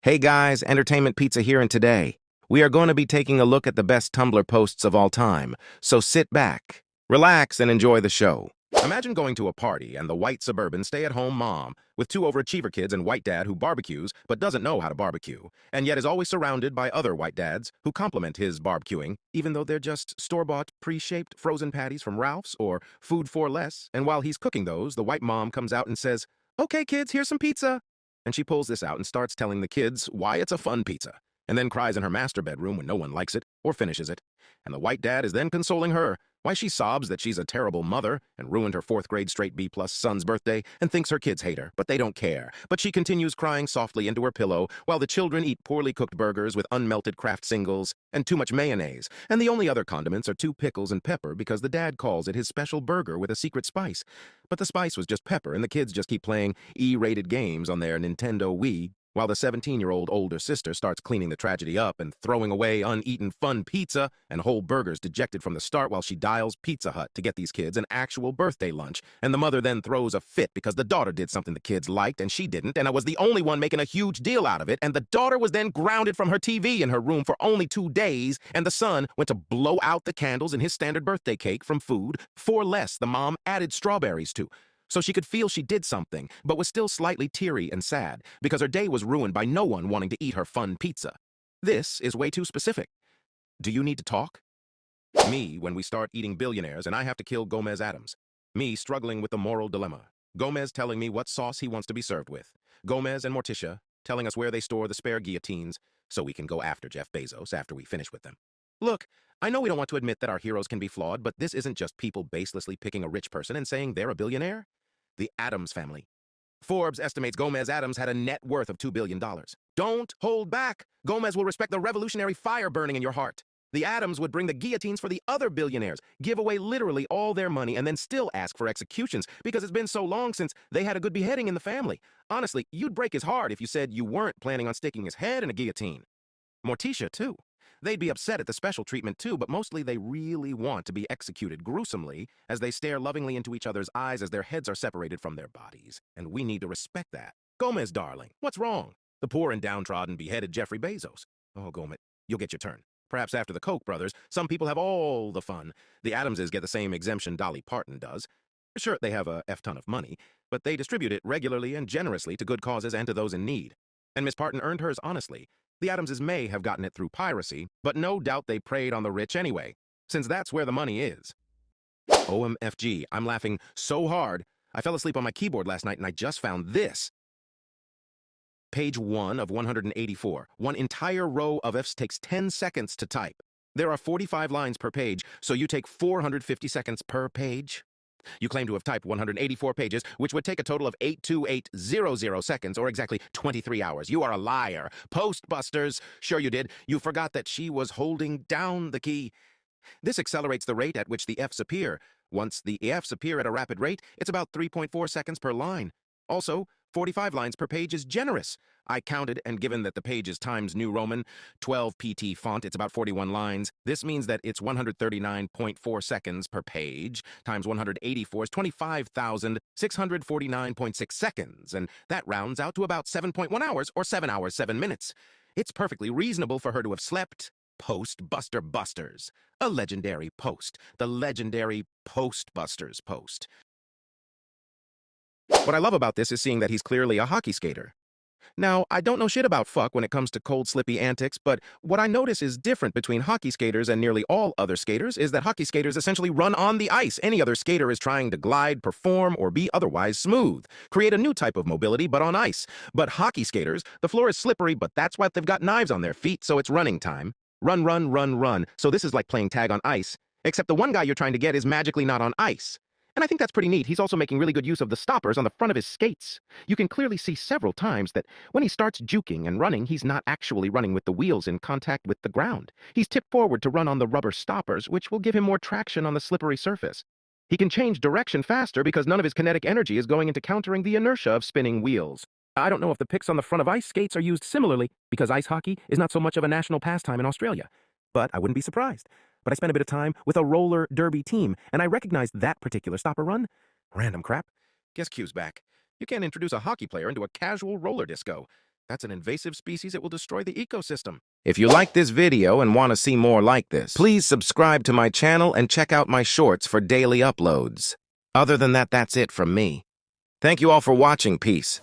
Hey guys, Entertainment Pizza here, and today we are going to be taking a look at the best Tumblr posts of all time. So sit back, relax, and enjoy the show. Imagine going to a party and the white suburban stay-at-home mom with two overachiever kids and white dad who barbecues but doesn't know how to barbecue, and yet is always surrounded by other white dads who compliment his barbecuing, even though they're just store-bought, pre-shaped frozen patties from Ralph's or Food for Less. And while he's cooking those, the white mom comes out and says, "Okay, kids, here's some pizza." And she pulls this out and starts telling the kids why it's a fun pizza, and then cries in her master bedroom when no one likes it or finishes it. And the white dad is then consoling her, why she sobs that she's a terrible mother and ruined her fourth-grade straight B-plus son's birthday and thinks her kids hate her, but they don't care. But she continues crying softly into her pillow while the children eat poorly cooked burgers with unmelted Kraft singles and too much mayonnaise. And the only other condiments are 2 pickles and pepper because the dad calls it his special burger with a secret spice. But the spice was just pepper, and the kids just keep playing E-rated games on their Nintendo Wii, while the 17-year-old older sister starts cleaning the tragedy up and throwing away uneaten fun pizza and whole burgers dejected from the start while she dials Pizza Hut to get these kids an actual birthday lunch. And the mother then throws a fit because the daughter did something the kids liked and she didn't, and I was the only one making a huge deal out of it, and the daughter was then grounded from her TV in her room for only 2 days, and the son went to blow out the candles in his standard birthday cake from Food for Less the mom added strawberries to. So she could feel she did something, but was still slightly teary and sad, because her day was ruined by no one wanting to eat her fun pizza. This is way too specific. Do you need to talk? Me, when we start eating billionaires and I have to kill Gomez Adams. Me struggling with the moral dilemma. Gomez telling me what sauce he wants to be served with. Gomez and Morticia telling us where they store the spare guillotines so we can go after Jeff Bezos after we finish with them. Look, I know we don't want to admit that our heroes can be flawed, but this isn't just people baselessly picking a rich person and saying they're a billionaire. The Adams family. Forbes estimates Gomez Adams had a net worth of $2 billion. Don't hold back. Gomez will respect the revolutionary fire burning in your heart. The Adams would bring the guillotines for the other billionaires, give away literally all their money, and then still ask for executions because it's been so long since they had a good beheading in the family. Honestly, you'd break his heart if you said you weren't planning on sticking his head in a guillotine. Morticia, too. They'd be upset at the special treatment too, but mostly they really want to be executed gruesomely as they stare lovingly into each other's eyes as their heads are separated from their bodies. And we need to respect that. Gomez, darling, what's wrong? The poor and downtrodden beheaded Jeffrey Bezos. Oh, Gomez, you'll get your turn. Perhaps after the Koch brothers, some people have all the fun. The Adamses get the same exemption Dolly Parton does. Sure, they have a F-ton of money, but they distribute it regularly and generously to good causes and to those in need. And Miss Parton earned hers honestly. The Adamses may have gotten it through piracy, but no doubt they preyed on the rich anyway, since that's where the money is. OMFG, I'm laughing so hard, I fell asleep on my keyboard last night and I just found this. Page 1 of 184. One entire row of Fs takes 10 seconds to type. There are 45 lines per page, so you take 450 seconds per page. You claim to have typed 184 pages, which would take a total of 82800 seconds, or exactly 23 hours. You are a liar. Postbusters. Sure you did. You forgot that she was holding down the key. This accelerates the rate at which the Fs appear. Once the Fs appear at a rapid rate, it's about 3.4 seconds per line. Also, 45 lines per page is generous. I counted, and given that the page is Times New Roman, 12 PT font, it's about 41 lines. This means that it's 139.4 seconds per page, times 184 is 25,649.6 seconds, and that rounds out to about 7.1 hours, or 7 hours, 7 minutes. It's perfectly reasonable for her to have slept. Post-Buster Busters. A legendary post. The legendary Postbusters post. What I love about this is seeing that he's clearly a hockey skater. Now, I don't know shit about fuck when it comes to cold, slippy antics, but what I notice is different between hockey skaters and nearly all other skaters is that hockey skaters essentially run on the ice. Any other skater is trying to glide, perform, or be otherwise smooth. Create a new type of mobility, but on ice. But hockey skaters, the floor is slippery, but that's why they've got knives on their feet, so it's running time. Run, run, run, run. So this is like playing tag on ice, except the one guy you're trying to get is magically not on ice. And I think that's pretty neat. He's also making really good use of the stoppers on the front of his skates. You can clearly see several times that when he starts juking and running, he's not actually running with the wheels in contact with the ground. He's tipped forward to run on the rubber stoppers, which will give him more traction on the slippery surface. He can change direction faster because none of his kinetic energy is going into countering the inertia of spinning wheels. I don't know if the pics on the front of ice skates are used similarly, because ice hockey is not so much of a national pastime in Australia. But I wouldn't be surprised. But I spent a bit of time with a roller derby team, and I recognized that particular stopper run. Random crap. Guess Q's back. You can't introduce a hockey player into a casual roller disco. That's an invasive species. It will destroy the ecosystem. If you like this video and want to see more like this, please subscribe to my channel and check out my shorts for daily uploads. Other than that, that's it from me. Thank you all for watching. Peace.